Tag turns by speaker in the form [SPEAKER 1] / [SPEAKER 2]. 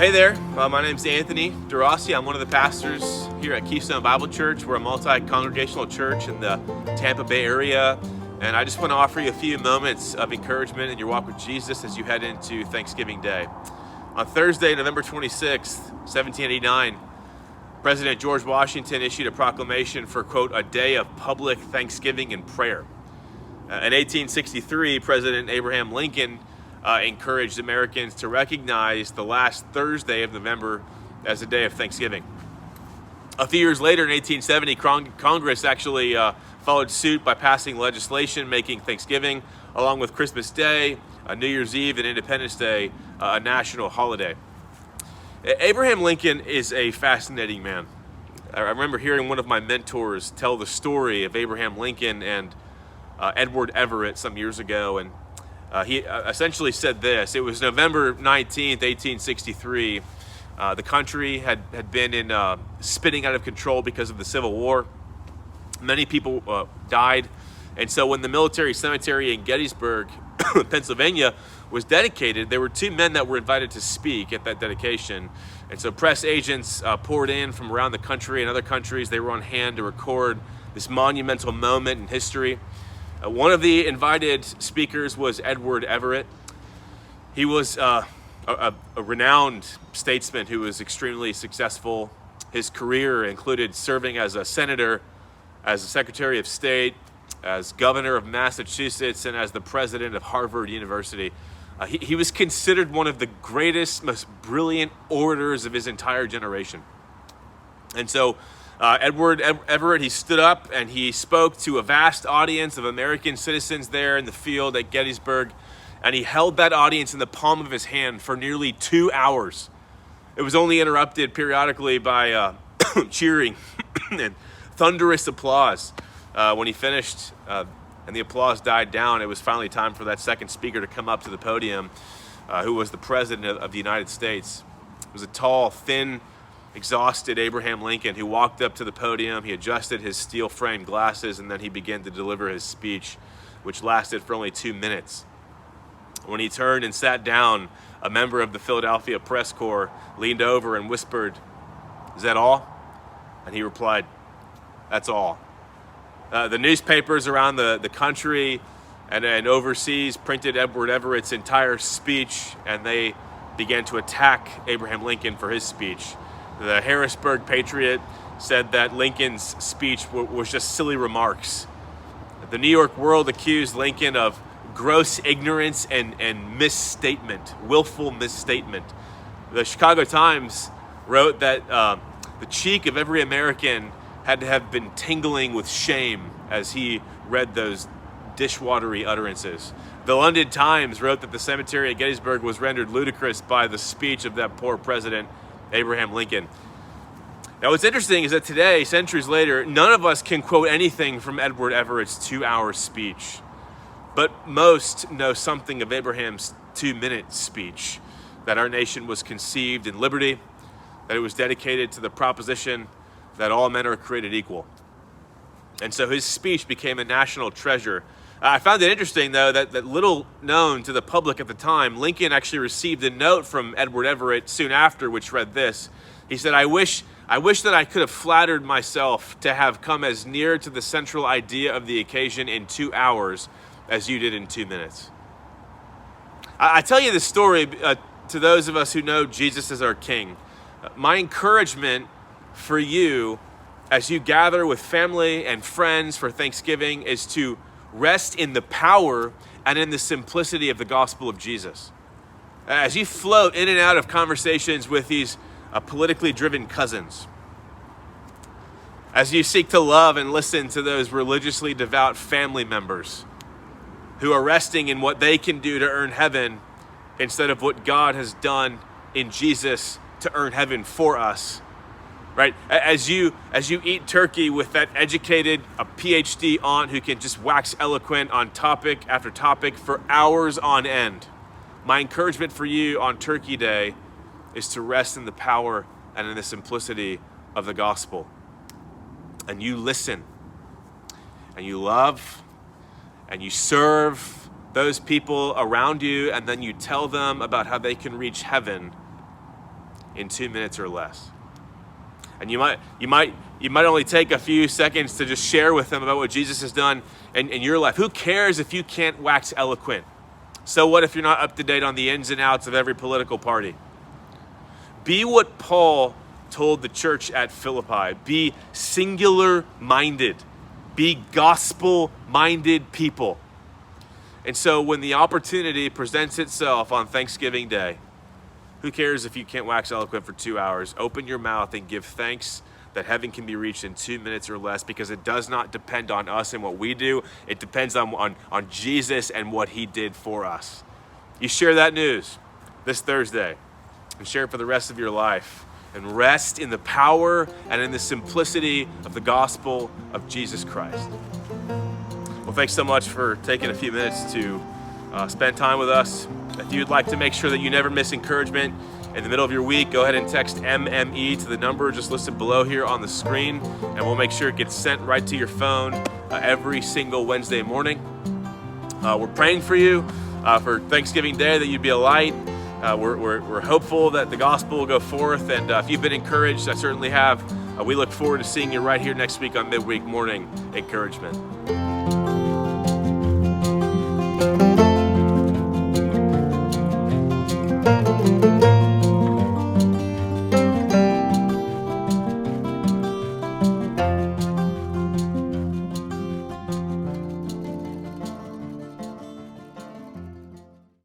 [SPEAKER 1] Hey there, my name's Anthony DeRossi. I'm one of the pastors here at Keystone Bible Church. We're a multi-congregational church in the Tampa Bay area, and I just want to offer you a few moments of encouragement in your walk with Jesus as you head into Thanksgiving Day. On Thursday, November 26th, 1789, President George Washington issued a proclamation for, quote, a day of public thanksgiving and prayer. In 1863, President Abraham Lincoln encouraged Americans to recognize the last Thursday of November as a day of Thanksgiving. A few years later, in 1870, Congress actually followed suit by passing legislation making Thanksgiving, along with Christmas Day, New Year's Eve, and Independence Day, a national holiday. Abraham Lincoln is a fascinating man. I remember hearing one of my mentors tell the story of Abraham Lincoln and Edward Everett some years ago, and he essentially said this. It was November 19th, 1863. The country had been in spinning out of control because of the Civil War. Many people died. And so when the military cemetery in Gettysburg, Pennsylvania, was dedicated, there were two men that were invited to speak at that dedication. And so press agents poured in from around the country and other countries. They were on hand to record this monumental moment in history. One of the invited speakers was Edward Everett. He was a renowned statesman who was extremely successful. His career included serving as a senator, as a Secretary of State, as governor of Massachusetts, and as the president of Harvard University. He was considered one of the greatest, most brilliant orators of his entire generation. And so Edward Everett, he stood up and he spoke to a vast audience of American citizens there in the field at Gettysburg, and he held that audience in the palm of his hand for nearly 2 hours. It was only interrupted periodically by cheering and thunderous applause. When he finished and the applause died down, it was finally time for that second speaker to come up to the podium, who was the President of the United States. It was a tall, thin, exhausted Abraham Lincoln who walked up to the podium. He adjusted his steel-framed glasses, and then he began to deliver his speech, which lasted for only 2 minutes. When he turned and sat down, a member of the Philadelphia Press Corps leaned over and whispered, "Is that all?" And he replied, "That's all." The newspapers around the country and overseas printed Edward Everett's entire speech, and they began to attack Abraham Lincoln for his speech. The Harrisburg Patriot said that Lincoln's speech was just silly remarks. The New York World accused Lincoln of gross ignorance and misstatement, willful misstatement. The Chicago Times wrote that the cheek of every American had to have been tingling with shame as he read those dishwatery utterances. The London Times wrote that the cemetery at Gettysburg was rendered ludicrous by the speech of that poor president, Abraham Lincoln. Now, what's interesting is that today, centuries later, none of us can quote anything from Edward Everett's 2-hour speech, but most know something of Abraham's 2-minute speech, that our nation was conceived in liberty, that it was dedicated to the proposition that all men are created equal. And so his speech became a national treasure. I found it interesting, though, that little known to the public at the time, Lincoln actually received a note from Edward Everett soon after, which read this. He said, I wish that I could have flattered myself to have come as near to the central idea of the occasion in 2 hours as you did in 2 minutes. I tell you this story to those of us who know Jesus as our King. My encouragement for you as you gather with family and friends for Thanksgiving is to rest in the power and in the simplicity of the gospel of Jesus. As you float in and out of conversations with these politically driven cousins, as you seek to love and listen to those religiously devout family members who are resting in what they can do to earn heaven instead of what God has done in Jesus to earn heaven for us, right? As you eat turkey with that educated, a PhD aunt who can just wax eloquent on topic after topic for hours on end, my encouragement for you on Turkey Day is to rest in the power and in the simplicity of the gospel. And you listen, and you love, and you serve those people around you, and then you tell them about how they can reach heaven in 2 minutes or less. And you might only take a few seconds to just share with them about what Jesus has done in your life. Who cares if you can't wax eloquent? So what if you're not up to date on the ins and outs of every political party? Be what Paul told the church at Philippi. Be singular-minded. Be gospel-minded people. And so when the opportunity presents itself on Thanksgiving Day, who cares if you can't wax eloquent for 2 hours? Open your mouth and give thanks that heaven can be reached in 2 minutes or less, because it does not depend on us and what we do. It depends on Jesus and what he did for us. You share that news this Thursday and share it for the rest of your life, and rest in the power and in the simplicity of the gospel of Jesus Christ. Well, thanks so much for taking a few minutes to spend time with us. If you'd like to make sure that you never miss encouragement in the middle of your week, go ahead and text MME to the number just listed below here on the screen, and we'll make sure it gets sent right to your phone every single Wednesday morning. We're praying for you for Thanksgiving Day, that you'd be a light. We're hopeful that the gospel will go forth, and if you've been encouraged, I certainly have. We look forward to seeing you right here next week on Midweek Morning Encouragement.